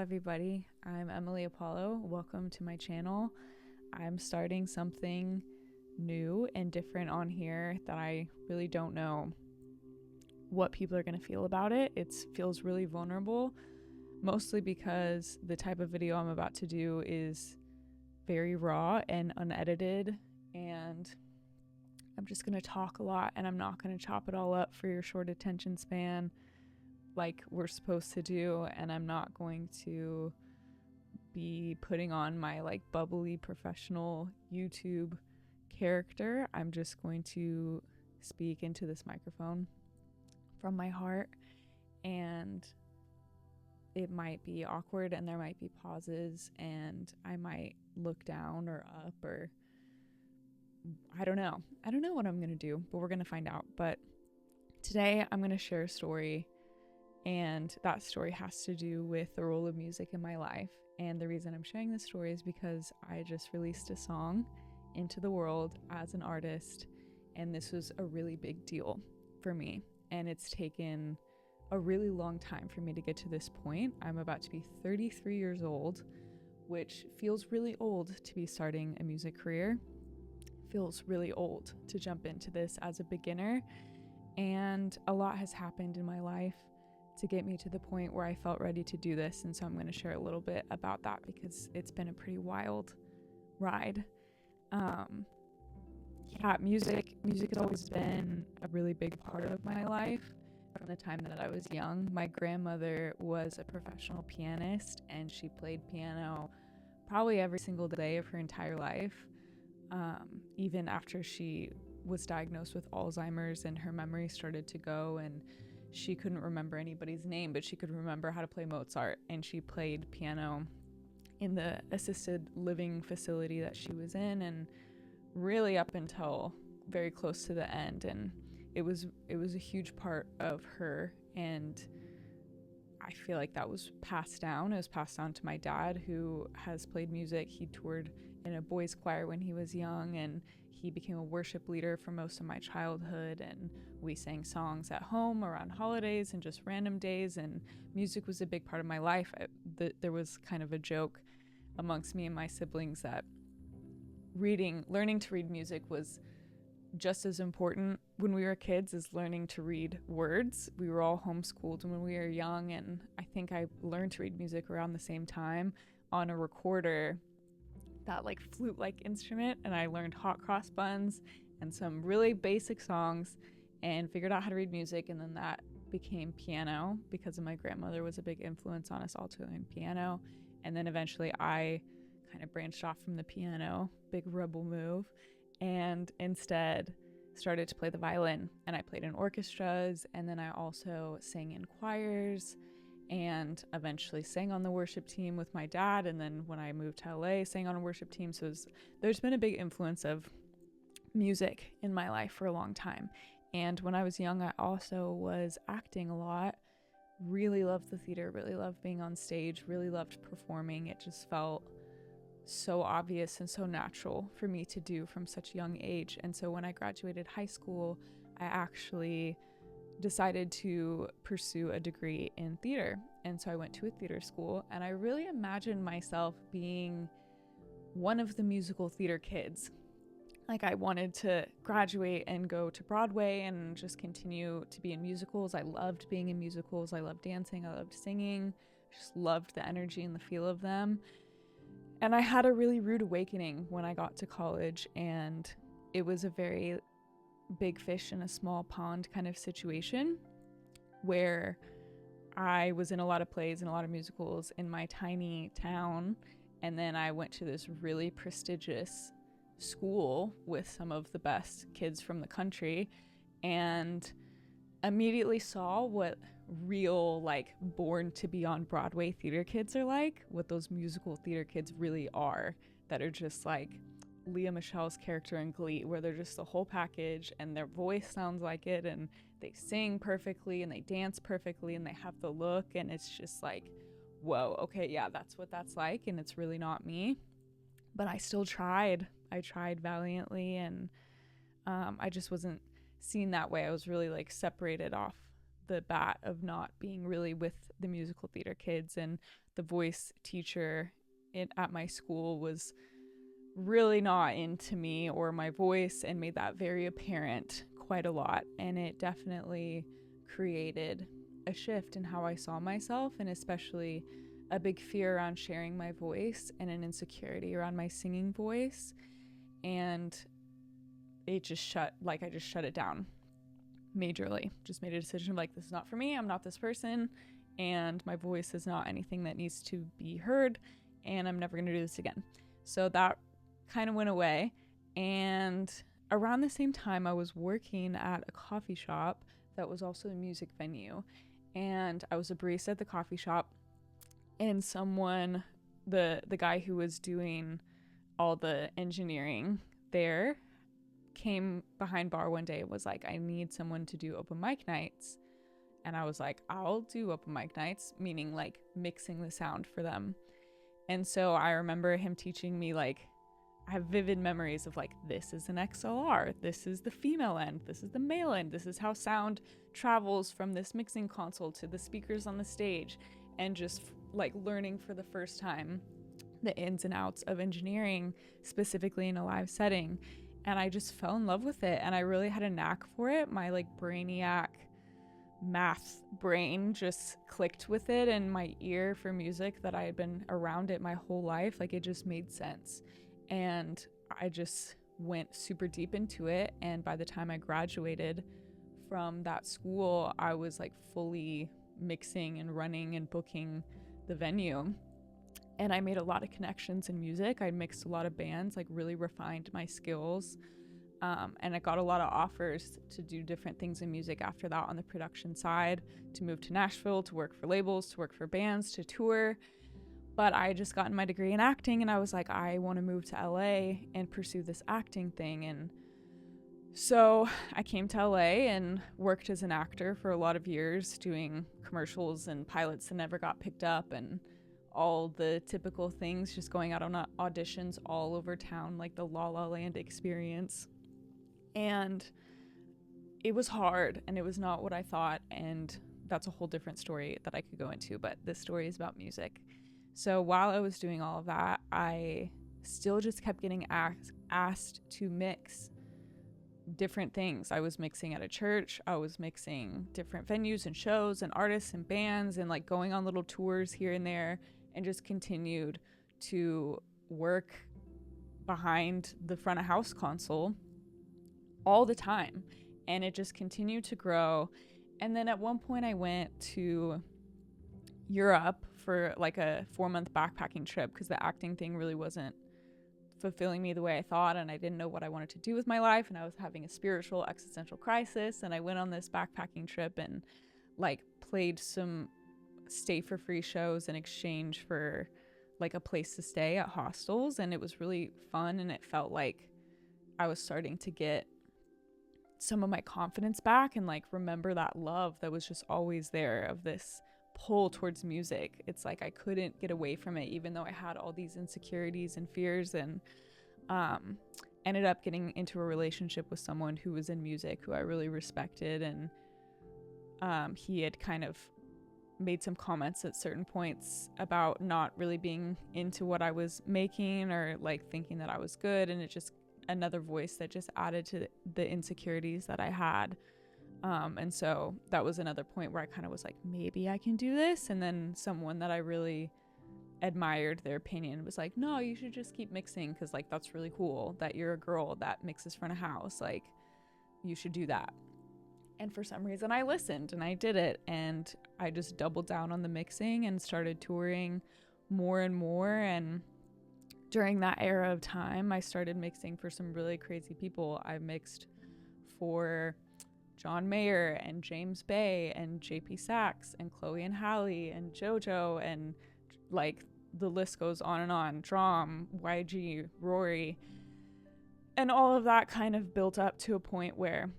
everybody. I'm Emily Apollo. Welcome to my channel. I'm starting something new and different on here that I really don't know what people are going to feel about it. It feels really vulnerable, mostly because the type of video I'm about to do is very raw and unedited, and I'm just going to talk a lot, and I'm not going to chop it all up for your short attention span like we're supposed to do, and I'm not going to be putting on my bubbly professional YouTube character. I'm just going to speak into this microphone from my heart, and it might be awkward and there might be pauses and I might look down or up, or I don't know what I'm going to do, but we're going to find out. But today I'm going to share a story, and that story has to do with the role of music in my life. And the reason I'm sharing this story is because I just released a song into the world as an artist, and this was a really big deal for me. And it's taken a really long time for me to get to this point. I'm about to be 33 years old, which feels really old to be starting a music career. Feels really old to jump into this as a beginner. And a lot has happened in my life to get me to the point where I felt ready to do this. And so I'm going to share a little bit about that because it's been a pretty wild ride. Music has always been a really big part of my life from the time that I was young. My grandmother was a professional pianist, and she played piano probably every single day of her entire life, even after she was diagnosed with Alzheimer's and her memory started to go, and she couldn't remember anybody's name, but she could remember how to play Mozart. And she played piano in the assisted living facility that she was in, and really up until very close to the end. And it was a huge part of her, and I feel like that was passed down. It was passed down to my dad, who has played music. He toured in a boys choir when he was young, and he became a worship leader for most of my childhood, and we sang songs at home around holidays and just random days, and music was a big part of my life. There was kind of a joke amongst me and my siblings that learning to read music was just as important when we were kids as learning to read words. We were all homeschooled when we were young, and I think I learned to read music around the same time on a recorder, that flute-like instrument, and I learned hot cross buns and some really basic songs and figured out how to read music. And then that became piano because of my grandmother was a big influence on us all to learn piano. And then eventually I kind of branched off from the piano, big rebel move, and instead started to play the violin. And I played in orchestras, and then I also sang in choirs, and eventually sang on the worship team with my dad. And then when I moved to LA, sang on a worship team. So there's been a big influence of music in my life for a long time. And when I was young, I also was acting a lot. Really loved the theater, really loved being on stage, really loved performing. It just felt so obvious and so natural for me to do from such a young age. And so when I graduated high school, I actually decided to pursue a degree in theater. And so I went to a theater school, and I really imagined myself being one of the musical theater kids. I wanted to graduate and go to Broadway and just continue to be in musicals. I loved being in musicals. I loved dancing. I loved singing. Just loved the energy and the feel of them. And I had a really rude awakening when I got to college, and it was a very big fish in a small pond kind of situation where I was in a lot of plays and a lot of musicals in my tiny town, and then I went to this really prestigious school with some of the best kids from the country, and immediately saw what real born to be on Broadway theater kids are like, what those musical theater kids really are, that are just like Leah Michelle's character in Glee, where they're just the whole package, and their voice sounds like it, and they sing perfectly, and they dance perfectly, and they have the look, and it's just whoa, okay, yeah, that's what that's like, and it's really not me. But I still tried. I tried valiantly, and I just wasn't seen that way. I was really separated off the bat of not being really with the musical theater kids, and the voice teacher at my school was really not into me or my voice, and made that very apparent quite a lot. And it definitely created a shift in how I saw myself, and especially a big fear around sharing my voice and an insecurity around my singing voice. And it just I just shut it down majorly. Just made a decision like, this is not for me. I'm not this person, and my voice is not anything that needs to be heard, and I'm never going to do this again. So that kind of went away. And around the same time, I was working at a coffee shop that was also a music venue, and I was a barista at the coffee shop. And someone, the guy who was doing all the engineering there, came behind bar one day and was like, I need someone to do open mic nights. And I was like, I'll do open mic nights, meaning like mixing the sound for them. And so I remember him teaching me, like, I have vivid memories of like, this is an XLR, this is the female end, this is the male end, this is how sound travels from this mixing console to the speakers on the stage, and just like learning for the first time the ins and outs of engineering, specifically in a live setting. And I just fell in love with it, and I really had a knack for it. My like brainiac math brain just clicked with it, and my ear for music, that I had been around it my whole life, like it just made sense. And I just went super deep into it, and by the time I graduated from that school, I was like fully mixing and running and booking the venue. And I made a lot of connections in music. I mixed a lot of bands, like really refined my skills. And I got a lot of offers to do different things in music after that on the production side, to move to Nashville, to work for labels, to work for bands, to tour. But I had just gotten my degree in acting, and I was like, I want to move to LA and pursue this acting thing. And so I came to LA and worked as an actor for a lot of years, doing commercials and pilots that never got picked up, and all the typical things, just going out on auditions all over town, like the La La Land experience. And it was hard, and it was not what I thought, and that's a whole different story that I could go into, but this story is about music. So while I was doing all of that, I still just kept getting asked to mix different things. I was mixing at a church, I was mixing different venues and shows and artists and bands, and like going on little tours here and there, and just continued to work behind the front of house console all the time. And it just continued to grow. And then at one point I went to Europe for like a 4-month backpacking trip, because the acting thing really wasn't fulfilling me the way I thought, and I didn't know what I wanted to do with my life, and I was having a spiritual existential crisis. And I went on this backpacking trip and like played some stay for free shows in exchange for like a place to stay at hostels, and it was really fun, and it felt like I was starting to get some of my confidence back, and like remember that love that was just always there, of this pull towards music. It's like I couldn't get away from it, even though I had all these insecurities and fears. And ended up getting into a relationship with someone who was in music, who I really respected, and he had kind of made some comments at certain points about not really being into what I was making, or like thinking that I was good, and it just another voice that just added to the insecurities that I had. And so that was another point where I kind of was like, maybe I can do this. And then someone that I really admired their opinion was like, no, you should just keep mixing, because like that's really cool that you're a girl that mixes front of house, like you should do that. And for some reason I listened and I did it, and I just doubled down on the mixing and started touring more and more. And during that era of time, I started mixing for some really crazy people. I mixed for John Mayer and James Bay and JP Sachs and Chloe and Halle and JoJo, and like the list goes on and on. Drom, YG, Rory. And all of that kind of built up to a point where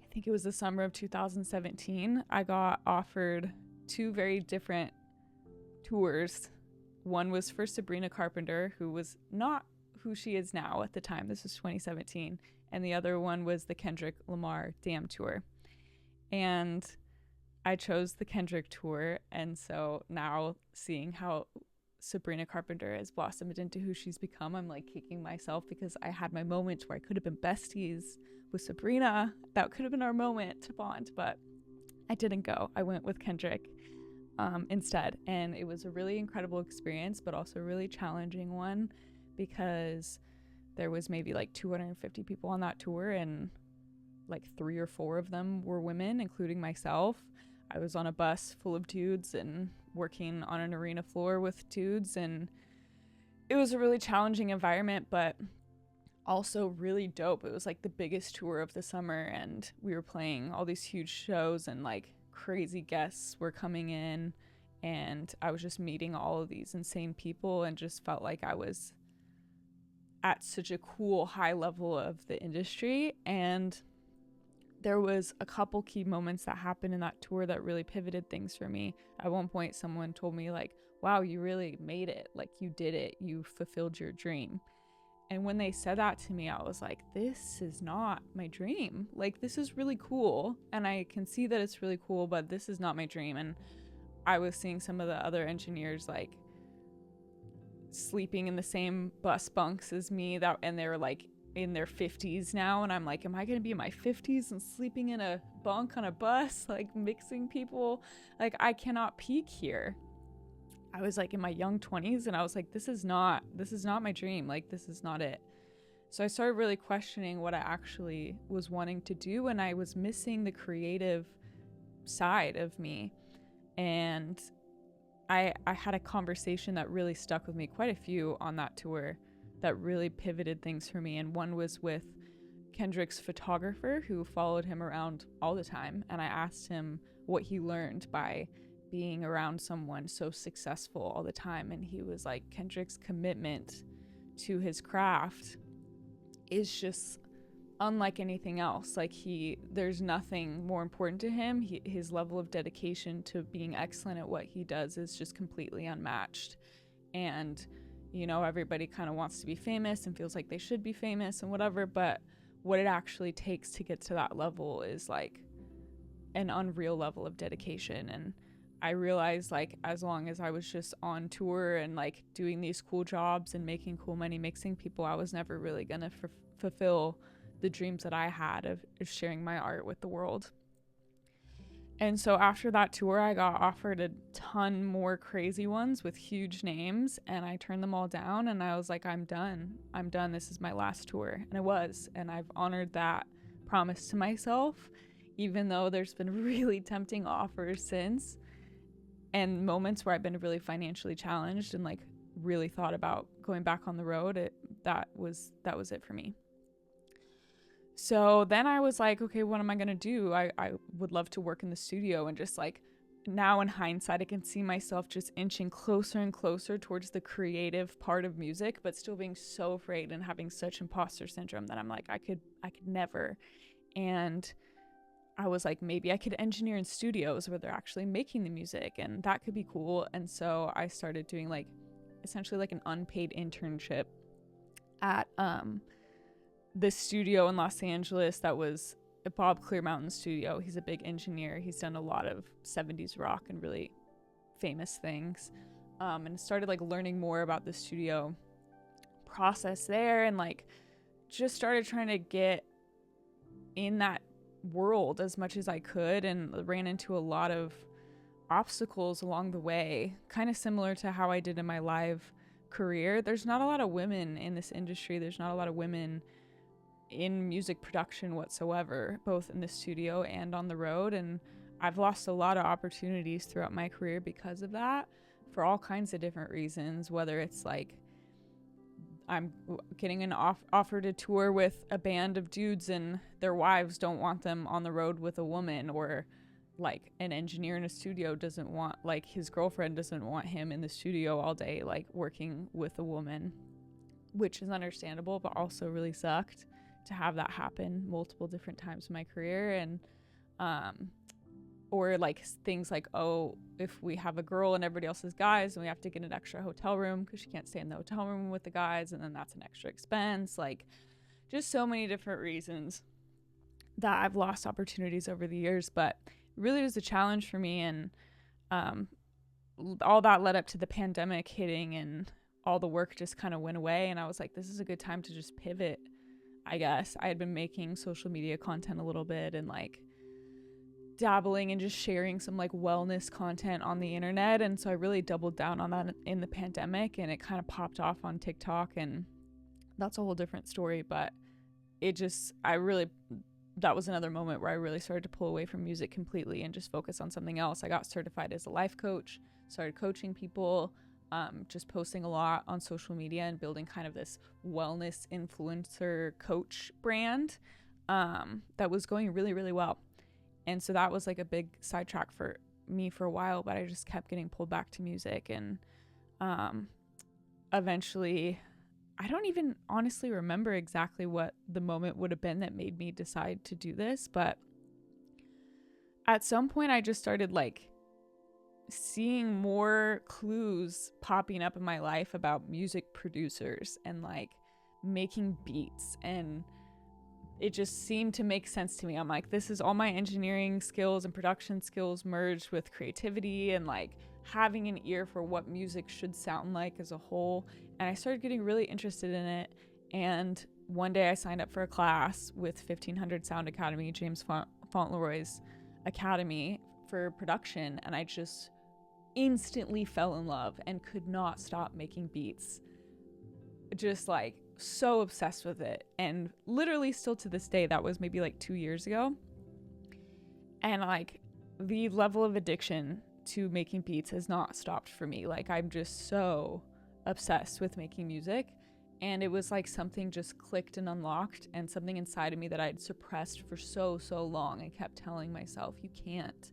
I think it was the summer of 2017, I got offered 2 very different tours. One was for Sabrina Carpenter, who was not who she is now at the time. This was 2017. And the other one was the Kendrick Lamar Damn Tour. And I chose the Kendrick tour. And so now seeing how Sabrina Carpenter has blossomed into who she's become, I'm like kicking myself because I had my moments where I could have been besties with Sabrina. That could have been our moment to bond, but I didn't go. I went with Kendrick instead. And it was a really incredible experience, but also a really challenging one because there was maybe like 250 people on that tour, and like 3 or 4 of them were women, including myself. I was on a bus full of dudes and working on an arena floor with dudes, and it was a really challenging environment, but also really dope. It was like the biggest tour of the summer, and we were playing all these huge shows, and like crazy guests were coming in, and I was just meeting all of these insane people and just felt like I was at such a cool high level of the industry. And there was a couple key moments that happened in that tour that really pivoted things for me. At one point, someone told me like, wow, you really made it. Like, you did it. You fulfilled your dream. And when they said that to me, I was like, this is not my dream. Like, this is really cool. And I can see that it's really cool, but this is not my dream. And I was seeing some of the other engineers like sleeping in the same bus bunks as me, and they're like in their 50s now, and I'm like, am I gonna be in my 50s and sleeping in a bunk on a bus, like mixing people? Like, I cannot peak here. I was like in my young 20s, and I was like, this is not my dream. Like, this is not it. So I started really questioning what I actually was wanting to do, and I was missing the creative side of me. And I had a conversation that really stuck with me, quite a few on that tour, that really pivoted things for me. And one was with Kendrick's photographer, who followed him around all the time. And I asked him what he learned by being around someone so successful all the time. And he was like, Kendrick's commitment to his craft is just unlike anything else. Like, there's nothing more important to him. His level of dedication to being excellent at what he does is just completely unmatched. And, you know, everybody kind of wants to be famous and feels like they should be famous and whatever, but what it actually takes to get to that level is like an unreal level of dedication. And I realized, like, as long as I was just on tour and like doing these cool jobs and making cool money mixing people, I was never really gonna fulfill the dreams that I had of sharing my art with the world. And so after that tour, I got offered a ton more crazy ones with huge names, and I turned them all down, and I was like, I'm done. This is my last tour. And it was, and I've honored that promise to myself, even though there's been really tempting offers since, and moments where I've been really financially challenged and like really thought about going back on the road. That was it for me. So then I was like, okay, what am I going to do? I would love to work in the studio, and just like now in hindsight, I can see myself just inching closer and closer towards the creative part of music, but still being so afraid and having such imposter syndrome that I'm like, I could never. And I was like, maybe I could engineer in studios where they're actually making the music, and that could be cool. And so I started doing like essentially like an unpaid internship at this studio in Los Angeles that was a Bob Clearmountain studio. He's a big engineer. He's done a lot of 70s rock and really famous things. And started like learning more about the studio process there, and like just started trying to get in that world as much as I could, and ran into a lot of obstacles along the way, kind of similar to how I did in my live career. There's not a lot of women in this industry. There's not a lot of women in music production whatsoever, both in the studio and on the road. And I've lost a lot of opportunities throughout my career because of that, for all kinds of different reasons, whether it's like I'm getting an offer to tour with a band of dudes and their wives don't want them on the road with a woman, or like an engineer in a studio doesn't want, like his girlfriend doesn't want him in the studio all day like working with a woman, which is understandable, but also really sucked to have that happen multiple different times in my career. And or like things like, oh, if we have a girl and everybody else is guys, and we have to get an extra hotel room because she can't stay in the hotel room with the guys, and then that's an extra expense. Like, just so many different reasons that I've lost opportunities over the years. But really was a challenge for me. And um, all that led up to the pandemic hitting, and all the work just kind of went away. And I was like, this is a good time to just pivot, I guess. I had been making social media content a little bit and like dabbling and just sharing some like wellness content on the internet. And so I really doubled down on that in the pandemic, and it kind of popped off on TikTok, and that's a whole different story. But that was another moment where I really started to pull away from music completely and just focus on something else. I got certified as a life coach, started coaching people, just posting a lot on social media and building kind of this wellness influencer coach brand that was going really, really well. And so that was like a big sidetrack for me for a while, but I just kept getting pulled back to music. And eventually, I don't even honestly remember exactly what the moment would have been that made me decide to do this, but at some point I just started like seeing more clues popping up in my life about music producers and like making beats, and it just seemed to make sense to me. I'm like, this is all my engineering skills and production skills merged with creativity and like having an ear for what music should sound like as a whole. And I started getting really interested in it. And one day I signed up for a class with 1500 Sound Academy, James Fauntleroy's academy for production. And I just instantly fell in love and could not stop making beats. Just like so obsessed with it, and literally still to this day. That was maybe like 2 years ago, and like the level of addiction to making beats has not stopped for me. Like I'm just so obsessed with making music, and it was like something just clicked and unlocked, and something inside of me that I'd suppressed for so long. I kept telling myself, you can't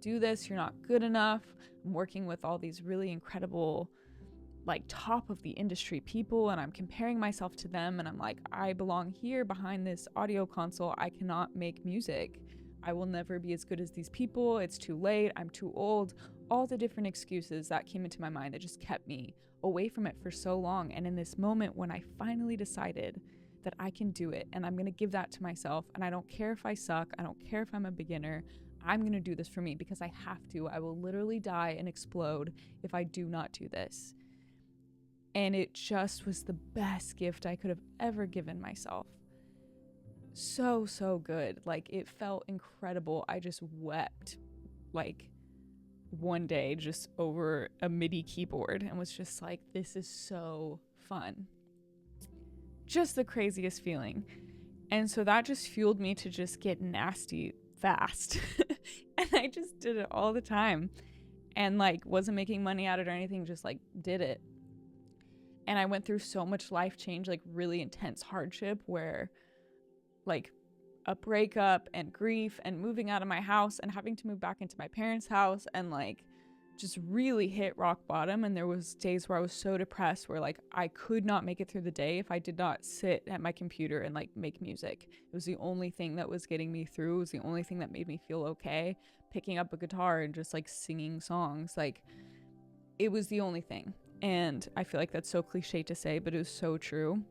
do this, you're not good enough. I'm working with all these really incredible like top of the industry people, and I'm comparing myself to them, and I'm like, I belong here behind this audio console. I cannot make music. I will never be as good as these people. It's too late. I'm too old. All the different excuses that came into my mind that just kept me away from it for so long. And in this moment when I finally decided that I can do it and I'm going to give that to myself, and I don't care if I suck, I don't care if I'm a beginner, I'm going to do this for me because I have to. I will literally die and explode if I do not do this. And it just was the best gift I could have ever given myself. So good. Like it felt incredible. I just wept like one day just over a MIDI keyboard and was just like, this is so fun. Just the craziest feeling. And so that just fueled me to just get nasty fast. And I just did it all the time, and like wasn't making money at it or anything, just like did it. And I went through so much life change, like really intense hardship, where like a breakup and grief and moving out of my house and having to move back into my parents' house, and like just really hit rock bottom. And there was days where I was so depressed where like I could not make it through the day if I did not sit at my computer and like make music. It was the only thing that was getting me through. It was the only thing that made me feel okay. Picking up a guitar and just like singing songs, like it was the only thing. And I feel like that's so cliche to say, but it was so true.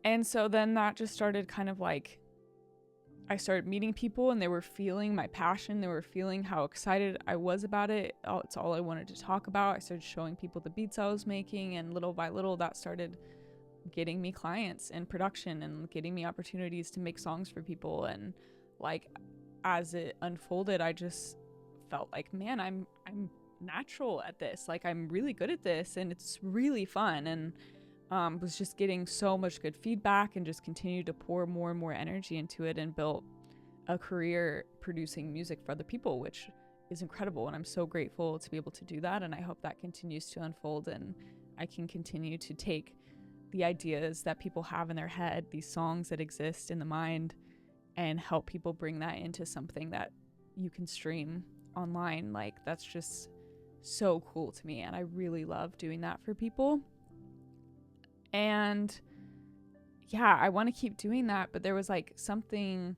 And so then that just started kind of like, I started meeting people and they were feeling my passion. They were feeling how excited I was about it. It's all I wanted to talk about. I started showing people the beats I was making, and little by little that started getting me clients and production and getting me opportunities to make songs for people. And like as it unfolded, I just felt like, man, I'm natural at this. Like I'm really good at this, and it's really fun. And was just getting so much good feedback and just continued to pour more and more energy into it, and built a career producing music for other people, which is incredible. And I'm so grateful to be able to do that. And I hope that continues to unfold, and I can continue to take the ideas that people have in their head, these songs that exist in the mind, and help people bring that into something that you can stream online. Like that's just so cool to me, and I really love doing that for people. And yeah, I want to keep doing that, but there was like something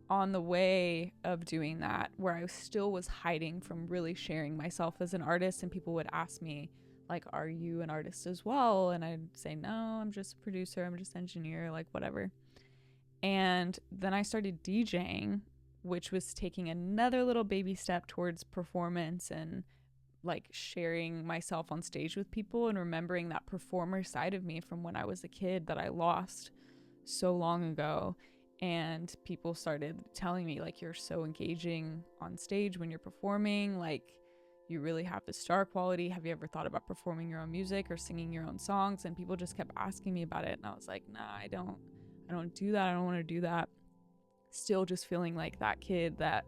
on the way of doing that where I still was hiding from really sharing myself as an artist. And people would ask me like, are you an artist as well? And I'd say, no, I'm just a producer, I'm just an engineer, like whatever. And then I started DJing which was taking another little baby step towards performance and like sharing myself on stage with people and remembering that performer side of me from when I was a kid that I lost so long ago. And people started telling me, like, you're so engaging on stage when you're performing, like you really have the star quality. Have you ever thought about performing your own music or singing your own songs? And people just kept asking me about it, and I was like, nah, I don't do that. I don't want to do that. Still just feeling like that kid that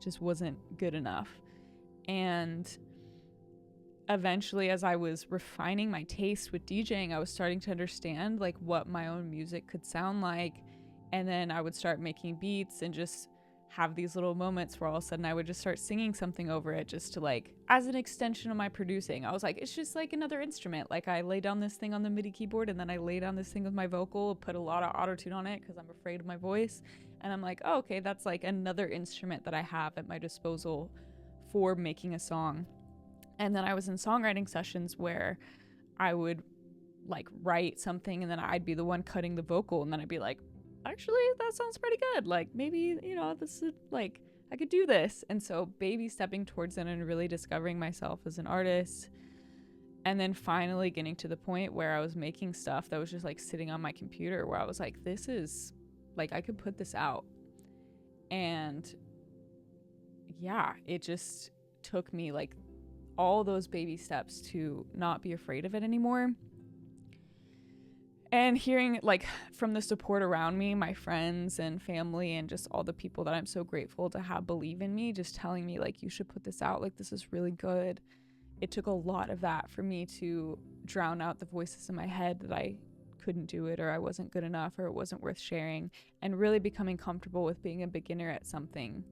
just wasn't good enough. And eventually, as I was refining my taste with DJing, I was starting to understand like what my own music could sound like. And then I would start making beats and just have these little moments where all of a sudden I would just start singing something over it, just to like, as an extension of my producing. I was like, it's just like another instrument. Like, I lay down this thing on the MIDI keyboard, and then I lay down this thing with my vocal, put a lot of auto-tune on it because I'm afraid of my voice. And I'm like, oh, okay, that's like another instrument that I have at my disposal for making a song. And then I was in songwriting sessions where I would like write something, and then I'd be the one cutting the vocal, and then I'd be like, actually, that sounds pretty good. Like, maybe, you know, this is like, I could do this. And so baby stepping towards it and really discovering myself as an artist. And then finally getting to the point where I was making stuff that was just like sitting on my computer, where I was like, this is like, I could put this out. And yeah, it just took me like all those baby steps to not be afraid of it anymore. And hearing like from the support around me, my friends and family, and just all the people that I'm so grateful to have believe in me, just telling me like, you should put this out, like this is really good. It took a lot of that for me to drown out the voices in my head that I couldn't do it, or I wasn't good enough, or it wasn't worth sharing, and really becoming comfortable with being a beginner at something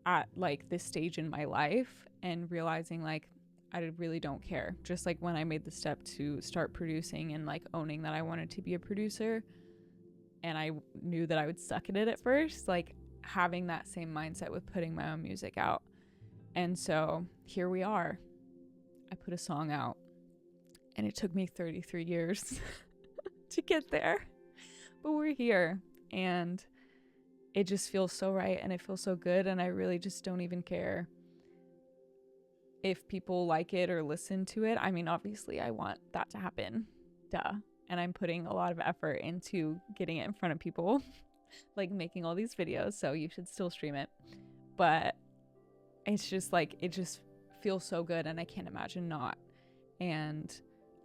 at like this stage in my life, and realizing like, I really don't care. Just like when I made the step to start producing and like owning that I wanted to be a producer, and I knew that I would suck at it at first, like having that same mindset with putting my own music out. And so here we are. I put a song out, and it took me 33 years to get there, but we're here, and it just feels so right, and it feels so good, and I really just don't even care if people like it or listen to it. I mean, obviously I want that to happen, duh, and I'm putting a lot of effort into getting it in front of people, like making all these videos, so you should still stream it. But it's just like, it just feels so good, and I can't imagine not. And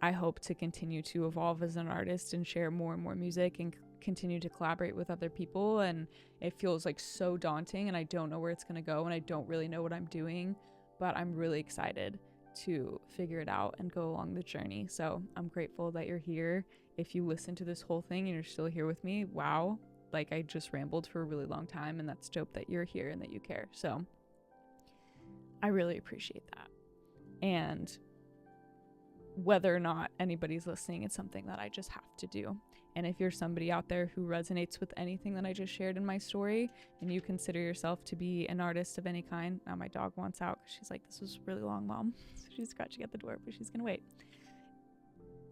I hope to continue to evolve as an artist and share more and more music and continue to collaborate with other people. And it feels like so daunting, and I don't know where it's going to go, and I don't really know what I'm doing, but I'm really excited to figure it out and go along the journey. So I'm grateful that you're here. If you listen to this whole thing and you're still here with me, wow, like I just rambled for a really long time, and that's dope that you're here and that you care. So I really appreciate that. And whether or not anybody's listening, it's something that I just have to do. And if you're somebody out there who resonates with anything that I just shared in my story, and you consider yourself to be an artist of any kind — now my dog wants out because she's like, this was really long, Mom. So she's scratching at the door, but she's gonna wait.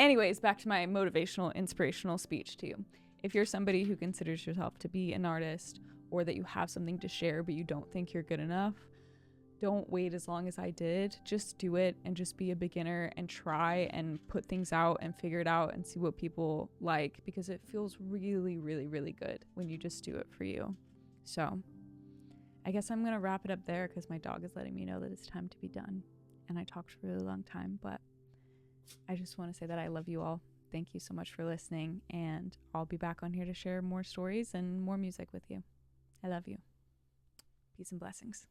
Anyways, back to my motivational, inspirational speech to you. If you're somebody who considers yourself to be an artist, or that you have something to share but you don't think you're good enough, don't wait as long as I did. Just do it, and just be a beginner and try and put things out and figure it out and see what people like, because it feels really, really, really good when you just do it for you. So I guess I'm going to wrap it up there because my dog is letting me know that it's time to be done. And I talked for a really long time, but I just want to say that I love you all. Thank you so much for listening, and I'll be back on here to share more stories and more music with you. I love you. Peace and blessings.